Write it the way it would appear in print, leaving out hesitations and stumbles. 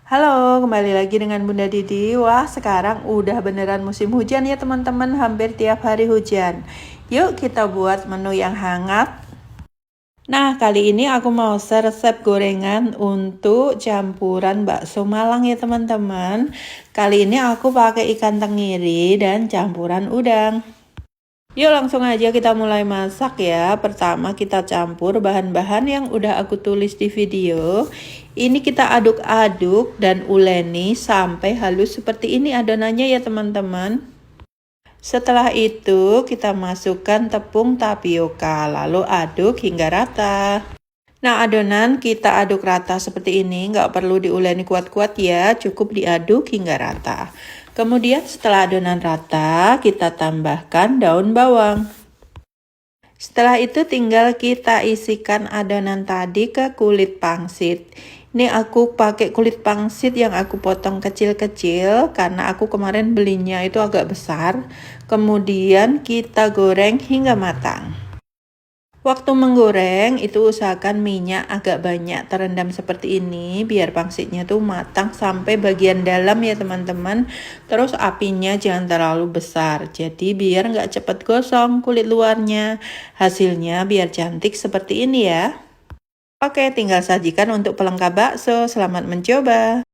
Halo, kembali lagi dengan Bunda Didi. Wah, sekarang udah beneran musim hujan ya teman-teman, hampir tiap hari hujan. Yuk kita buat menu yang hangat. Nah, kali ini aku mau resep gorengan untuk campuran bakso Malang ya teman-teman. Kali ini aku pakai ikan tenggiri dan campuran udang. Yuk langsung aja kita mulai masak ya. Pertama kita campur bahan-bahan yang udah aku tulis di video. Ini kita aduk-aduk dan uleni sampai halus seperti ini adonannya ya teman-teman. Setelah itu kita masukkan tepung tapioka lalu aduk hingga rata. Nah, adonan kita aduk rata seperti ini, nggak perlu diuleni kuat-kuat ya, cukup diaduk hingga rata. Kemudian setelah adonan rata, kita tambahkan daun bawang. Setelah itu tinggal kita isikan adonan tadi ke kulit pangsit. Ini aku pakai kulit pangsit yang aku potong kecil-kecil karena aku kemarin belinya itu agak besar. Kemudian kita goreng hingga matang. Waktu menggoreng itu usahakan minyak agak banyak terendam seperti ini biar pangsitnya tuh matang sampai bagian dalam ya teman-teman. Terus apinya jangan terlalu besar, jadi biar nggak cepet gosong kulit luarnya. Hasilnya biar cantik seperti ini ya. Oke, tinggal sajikan untuk pelengkap bakso. Selamat mencoba.